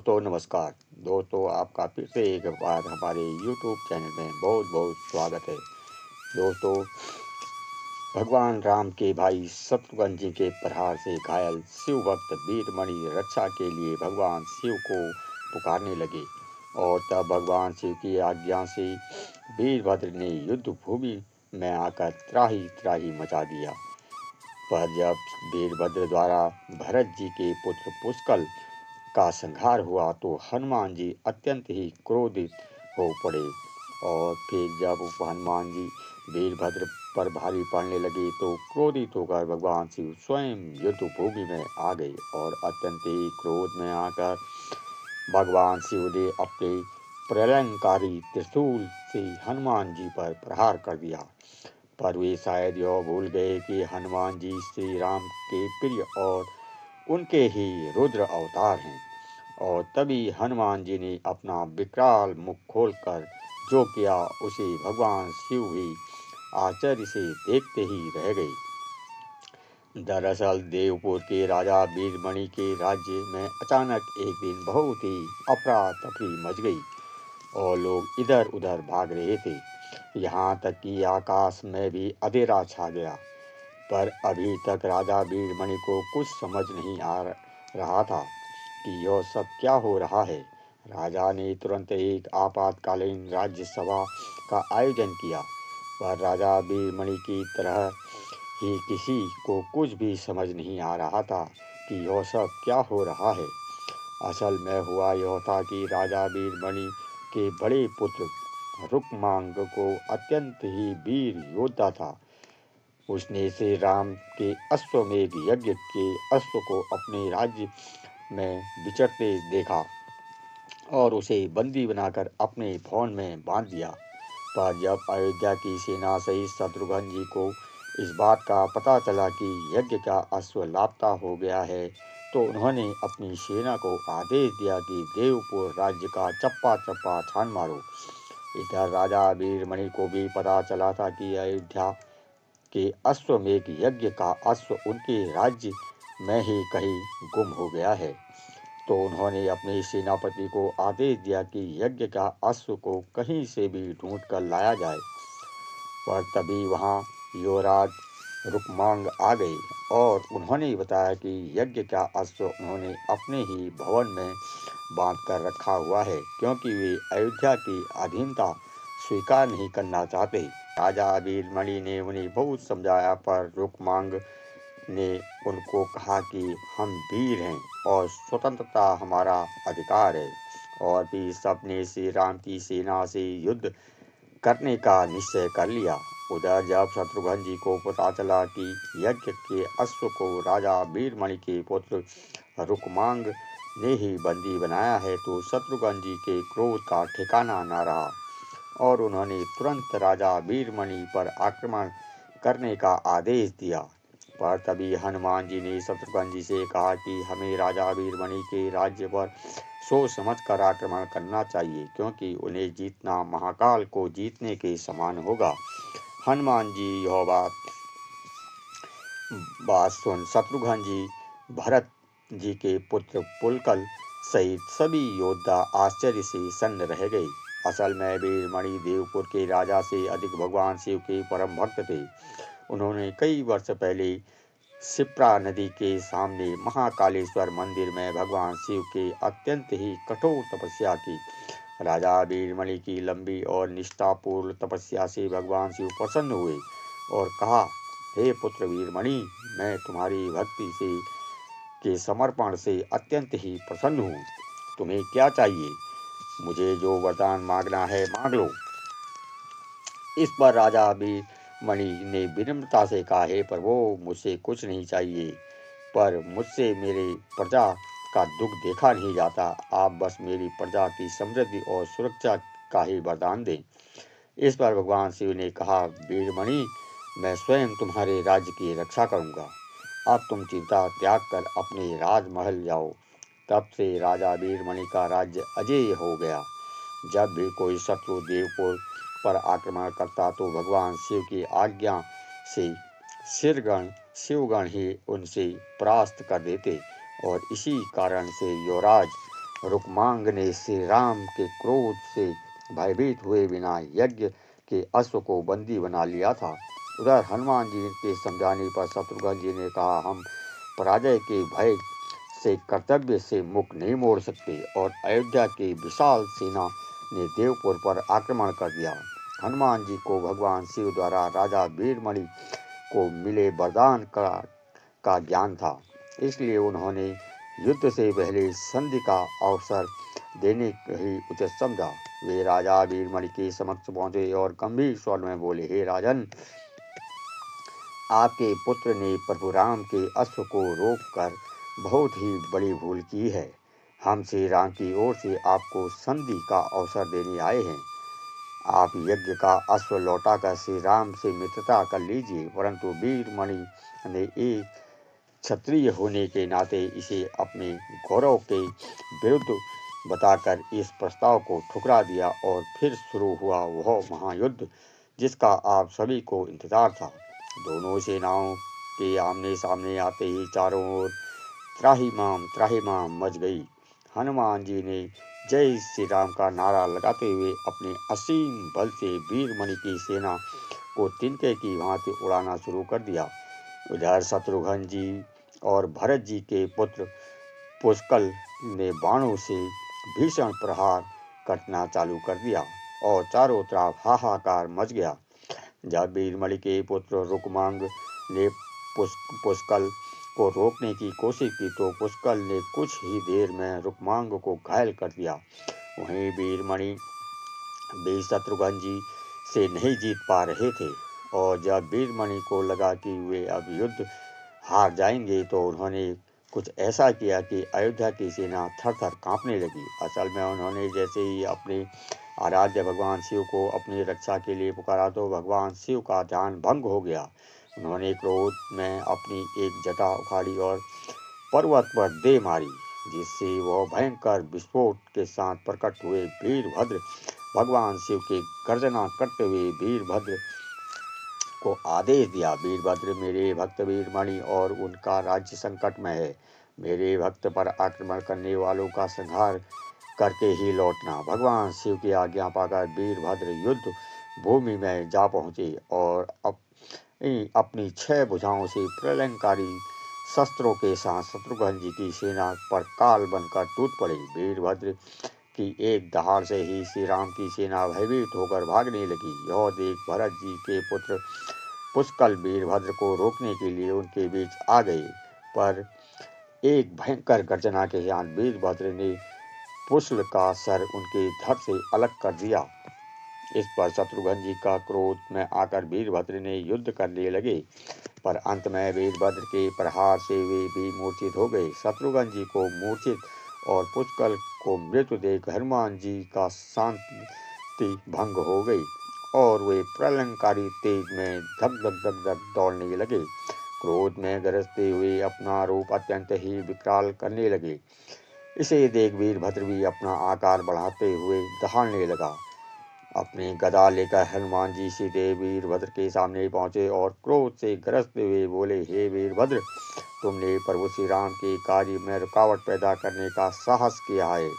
दोस्तों नमस्कार। दोस्तों आपका फिर से एक बार हमारे YouTube चैनल में बहुत बहुत स्वागत है। दोस्तों, भगवान राम के भाई शत्रुघ्न जी के प्रहार से घायल शिव भक्त वीरमणि रक्षा के लिए भगवान शिव को पुकारने लगे और तब भगवान शिव की आज्ञा से वीरभद्र ने युद्ध भूमि में आकर त्राही त्राही मचा दिया। पर जब वीरभद्र द्वारा भरत जी के पुत्र पुष्कल का संहार हुआ तो हनुमान जी अत्यंत ही क्रोधित हो पड़े और फिर जब हनुमान जी वीरभद्र पर भारी पड़ने लगे तो क्रोधित होकर भगवान शिव स्वयं युद्ध भूमि में आ गए और अत्यंत ही क्रोध में आकर भगवान शिव ने अपने प्रलयंकारी त्रिशूल से हनुमान जी पर प्रहार कर दिया। पर वे शायद यह भूल गए कि हनुमान जी श्री राम के प्रिय और उनके ही रुद्र अवतार हैं और तभी हनुमान जी ने अपना विकराल मुख खोलकर जो किया उसे भगवान शिव भी आश्चर्य से देखते ही रह गए। दरअसल देवपुर के राजा वीरमणि के राज्य में अचानक एक दिन बहुत ही अफरा तफरी मच गई और लोग इधर उधर भाग रहे थे। यहाँ तक कि आकाश में भी अंधेरा छा गया। पर अभी तक राजा वीरमणि को कुछ समझ नहीं आ रहा था कि यह सब क्या हो रहा है। राजा ने तुरंत एक आपातकालीन राज्यसभा का आयोजन किया, पर राजा वीरमणि की तरह ही किसी को कुछ भी समझ नहीं आ रहा था कि यह सब क्या हो रहा है। असल में हुआ यह था कि राजा वीरमणि के बड़े पुत्र रुक्मांग को अत्यंत ही वीर योद्धा था। उसने श्री राम के अश्वमेध यज्ञ के अश्व को अपने राज्य में विचरते देखा और उसे बंदी बनाकर अपने भवन में बांध दिया। पर जब अयोध्या की सेना सहित शत्रुघ्न जी को इस बात का पता चला कि यज्ञ का अश्व लापता हो गया है तो उन्होंने अपनी सेना को आदेश दिया कि देवपुर राज्य का चप्पा चप्पा छान मारो। इधर राजा वीरमणि को भी पता चला था कि अयोध्या के अश्वमेध यज्ञ का अश्व उनके राज्य में ही कहीं गुम हो गया है। तो उन्होंने अपने सेनापति को आदेश दिया कि यज्ञ का अश्व को कहीं से भी ढूंढ कर लाया जाए। पर तभी वहां युवराज रुक्मांग आ गए और उन्होंने बताया कि यज्ञ का अश्व उन्होंने अपने ही भवन में बांध कर रखा हुआ है क्योंकि वे अयोध्या की अधीनता स्वीकार नहीं करना चाहते। राजा वीरमणि ने उन्हें बहुत समझाया पर रुक्मांग ने उनको कहा कि हम वीर हैं और स्वतंत्रता हमारा अधिकार है और भी सबने श्री राम की सेना से युद्ध करने का निश्चय कर लिया। उधर जब शत्रुघ्न जी को पता चला कि यज्ञ के अश्व को राजा वीरमणि के पुत्र रुक्मांग ने ही बंदी बनाया है तो शत्रुघ्न जी के क्रोध का ठिकाना न रहा और उन्होंने तुरंत राजा वीरमणि पर आक्रमण करने का आदेश दिया। पर तभी हनुमान जी ने शत्रुघ्न जी से कहा कि हमें राजा वीरमणि के राज्य पर सोच समझ कर आक्रमण करना चाहिए क्योंकि उन्हें जीतना महाकाल को जीतने के समान होगा। हनुमान जी यह बात सुन शत्रुघ्न जी भरत जी के पुत्र पुलकल सहित सभी योद्धा आश्चर्य से सन्न रह गए। असल में वीरमणि देवपुर के राजा से अधिक भगवान शिव के परम भक्त थे। उन्होंने कई वर्ष पहले शिप्रा नदी के सामने महाकालेश्वर मंदिर में भगवान शिव के अत्यंत ही कठोर तपस्या की। राजा वीरमणि की लंबी और निष्ठापूर्ण तपस्या से भगवान शिव प्रसन्न हुए और कहा, हे पुत्र वीरमणि, मैं तुम्हारी भक्ति से के समर्पण से अत्यंत ही प्रसन्न हूँ। तुम्हें क्या चाहिए? मुझे जो वरदान मांगना है मांग लो। इस पर राजा वीरमणि ने विनम्रता से कहा, हे प्रभु, मुझसे कुछ नहीं चाहिए, पर मुझसे मेरे प्रजा का दुख देखा नहीं जाता। आप बस मेरी प्रजा की समृद्धि और सुरक्षा का ही वरदान दें। इस पर भगवान शिव ने कहा, वीरमणि, मैं स्वयं तुम्हारे राज्य की रक्षा करूंगा। अब तुम चिंता त्याग कर अपने राजमहल जाओ। तब से राजा वीरमणि का राज्य अजेय हो गया। जब भी कोई शत्रु देवपुर पर आक्रमण करता तो भगवान शिव की आज्ञा से शिवगण ही उनसे परास्त कर देते और इसी कारण से युवराज रुक्मांग ने श्री राम के क्रोध से भयभीत हुए बिना यज्ञ के अश्व को बंदी बना लिया था। उधर हनुमान जी के समझाने पर शत्रुघ्न जी ने कहा, हम पराजय के भय से कर्तव्य से मुख नहीं मोड़ सकते। और अयोध्या की विशाल सेना ने देवपुर पर आक्रमण कर दिया। हनुमान जी को भगवान शिव द्वारा राजा वीरमणि को मिले वरदान का ज्ञान था, इसलिए उन्होंने युद्ध से पहले संधि का अवसर देने ही उचित समझा। वे राजा वीरमणि के समक्ष पहुंचे और गंभीर स्वर में बोले, हे राजन, आपके पुत्र ने प्रभु राम के अश्व को रोककर बहुत ही बड़ी भूल की है। हम श्री राम की ओर से आपको संधि का अवसर देने आए हैं। आप यज्ञ का अश्व लौटाकर श्री राम से मित्रता कर लीजिए। परंतु वीरमणि ने एक क्षत्रिय होने के नाते इसे अपने गौरव के विरुद्ध बताकर इस प्रस्ताव को ठुकरा दिया और फिर शुरू हुआ वह महायुद्ध जिसका आप सभी को इंतजार था। दोनों सेनाओं के आमने सामने आते ही चारों ओर त्राहिमाम मच गई। हनुमान जी ने जय श्री राम का नारा लगाते हुए अपने असीम बल से वीरमणि की सेना को तिनके की भांति उड़ाना शुरू कर दिया। उधर शत्रुघ्न जी और भरत जी के पुत्र पुष्कल ने बाणों से भीषण प्रहार करना चालू कर दिया और चारों तरफ हाहाकार मच गया। जब वीरमणि के पुत्र रुक्मांग ने पुष्कल को रोकने की कोशिश की तो पुष्कल ने कुछ ही देर में रुक्मांग को घायल कर दिया। वहीं वीरमणि भी शत्रुघ्न जी से नहीं जीत पा रहे थे और जब वीरमणि को लगा कि वे अब युद्ध हार जाएंगे तो उन्होंने कुछ ऐसा किया कि अयोध्या की सेना थर थर कांपने लगी। असल में उन्होंने जैसे ही अपने आराध्य भगवान शिव को अपनी रक्षा के लिए पुकारा तो भगवान शिव का ध्यान भंग हो गया। उन्होंने क्रोध में अपनी एक जटा उखाड़ी और पर्वत पर दे मारी, जिससे वह भयंकर विस्फोट के साथ प्रकट हुए। वीरभद्र भगवान शिव के गर्जना करते हुए वीरभद्र को आदेश दिया, वीरभद्र, मेरे भक्त वीरमणि और उनका राज्य संकट में है। मेरे भक्त पर आक्रमण करने वालों का संहार करके ही लौटना। भगवान शिव की आज्ञा पाकर वीरभद्र युद्ध भूमि में जा पहुंचे और अपनी 6 भुजाओं से प्रलयंकारी शस्त्रों के साथ शत्रुघ्न जी की सेना पर काल बनकर टूट पड़े। वीरभद्र की एक दहाड़ से ही श्री राम की सेना भयभीत होकर भागने लगी। यह देख भरत जी के पुत्र पुष्कल वीरभद्र को रोकने के लिए उनके बीच आ गए, पर एक भयंकर गर्जना के साथ वीरभद्र ने पुष्कल का सर उनके धड़ से अलग कर दिया। इस पर शत्रुघ्न जी का क्रोध में आकर वीरभद्र ने युद्ध करने लगे, पर अंत में वीरभद्र के प्रहार से वे भी मूर्छित हो गए। शत्रुघ्न जी को मूर्छित और पुष्कल को मृत्यु देख हनुमान जी का शांति भंग हो गई और वे प्रलयंकारी तेज में धक धक धक धक दौड़ने लगे। क्रोध में गरजते हुए अपना रूप अत्यंत ही विकराल करने लगे। इसे देख वीरभद्र भी अपना आकार बढ़ाते हुए दहाड़ने लगा। अपनी गदा लेकर हनुमान जी सीधे वीरभद्र के सामने पहुंचे और क्रोध से गरजते हुए बोले, हे वीरभद्र, तुमने प्रभु श्री राम के कार्य में रुकावट पैदा करने का साहस किया है।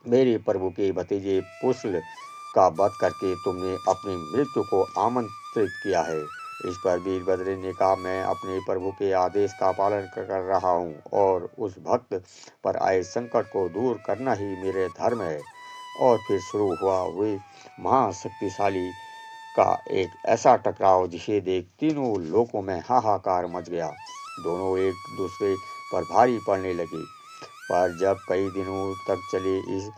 मेरे प्रभु के भतीजे पुष्कल का वध करके तुमने अपनी मृत्यु को आमंत्रित किया है। इस पर वीरभद्र ने कहा, मैं अपने प्रभु के आदेश का पालन कर रहा हूँ और उस भक्त पर आए संकट को दूर करना ही मेरे धर्म है। और फिर शुरू हुआ वे महाशक्तिशाली का एक ऐसा टकराव जिसे देख तीनों लोकों में हाहाकार मच गया। दोनों एक दूसरे पर भारी पड़ने लगे, पर जब कई दिनों तक चले इस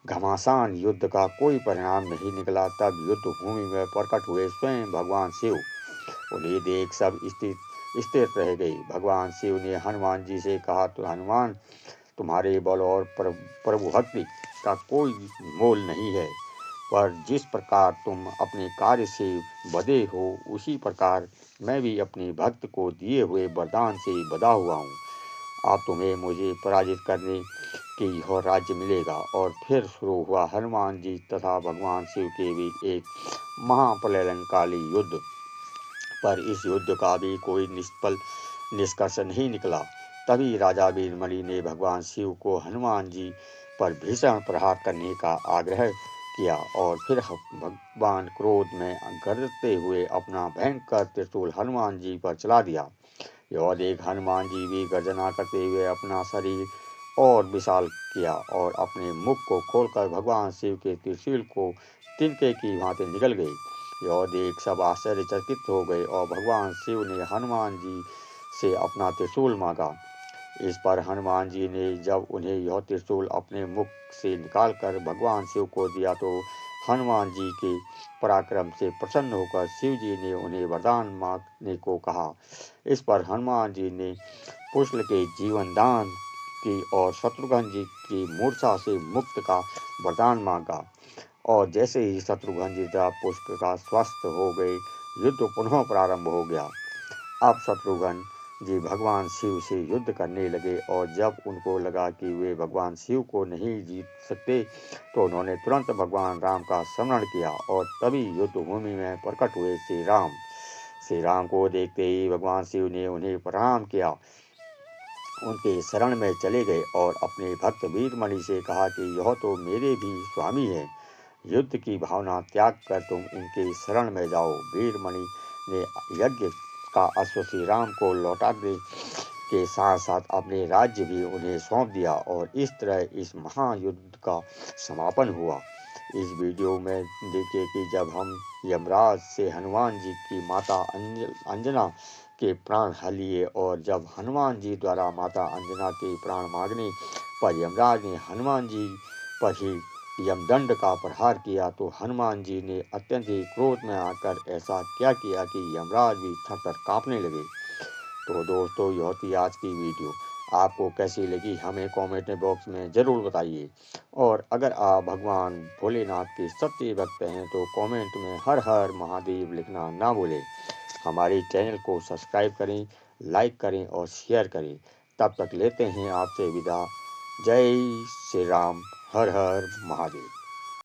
घमासान युद्ध का कोई परिणाम नहीं निकला, तब युद्ध भूमि में प्रकट हुए स्वयं भगवान शिव। उन्हें देख सब स्थिर रह गई। भगवान शिव ने हनुमान जी से कहा, तो हनुमान, तुम्हारे बल और प्रभु भक्ति का कोई मोल नहीं है, पर जिस प्रकार तुम अपने कार्य से बधे हो उसी प्रकार मैं भी अपने भक्त को दिए हुए वरदान से बधा हुआ हूँ। अब तुम्हें मुझे पराजित करने के यह राज्य मिलेगा। और फिर शुरू हुआ हनुमान जी तथा भगवान शिव के बीच एक महाप्रलयंकाली युद्ध। पर इस युद्ध का भी कोई निष्फल निष्कर्ष नहीं निकला। तभी राजा वीरमणि ने भगवान शिव को हनुमान जी पर भीषण प्रहार करने का आग्रह किया और फिर भगवान क्रोध में गरजते हुए अपना भयंकर त्रिशूल हनुमान जी पर चला दिया। यह देख हनुमान जी भी गर्जना करते हुए अपना शरीर और विशाल किया और अपने मुख को खोलकर भगवान शिव के त्रिशूल को तिनके की भांति निकल गए। यह देख सब आश्चर्यचकित हो गए और भगवान शिव ने हनुमान जी से अपना त्रिशूल मांगा। इस पर हनुमान जी ने जब उन्हें यह त्रिशूल अपने मुख से निकालकर भगवान शिव को दिया तो हनुमान जी के पराक्रम से प्रसन्न होकर शिव जी ने उन्हें वरदान मांगने को कहा। इस पर हनुमान जी ने पुष्ल के जीवन दान की और शत्रुघ्न जी की मूर्छा से मुक्त का वरदान मांगा और जैसे ही शत्रुघ्न जी तथा पुष्ल का स्वस्थ हो गए, युद्ध पुनः प्रारंभ हो गया। अब शत्रुघ्न जी भगवान शिव से युद्ध करने लगे और जब उनको लगा कि वे भगवान शिव को नहीं जीत सकते तो उन्होंने तुरंत भगवान राम का स्मरण किया और तभी युद्ध भूमि में प्रकट हुए श्री राम को देखते ही भगवान शिव ने उन्हें प्रणाम किया, उनके शरण में चले गए और अपने भक्त वीरमणि से कहा कि यह तो मेरे भी स्वामी हैं, युद्ध की भावना त्याग कर तुम इनके शरण में जाओ। वीरमणि ने यज्ञ का अश्व श्री राम को लौटा दे के साथ साथ अपने राज्य भी उन्हें सौंप दिया और इस तरह इस महायुद्ध का समापन हुआ। इस वीडियो में देखिए कि जब हम यमराज से हनुमान जी की माता अंजना के प्राण लिए और जब हनुमान जी द्वारा माता अंजना के प्राण मांगने पर यमराज ने हनुमान जी पर ही यमदंड का प्रहार किया तो हनुमान जी ने अत्यंत ही क्रोध में आकर ऐसा क्या किया कि यमराज भी थर-थर कांपने लगे। तो दोस्तों, यह थी आज की वीडियो। आपको कैसी लगी हमें कमेंट बॉक्स में ज़रूर बताइए और अगर आप भगवान भोलेनाथ के सच्चे भक्त हैं तो कमेंट में हर हर महादेव लिखना ना भूलें। हमारे चैनल को सब्सक्राइब करें, लाइक करें और शेयर करें। तब तक लेते हैं आपसे विदा। जय श्री राम, हर हर महादेव।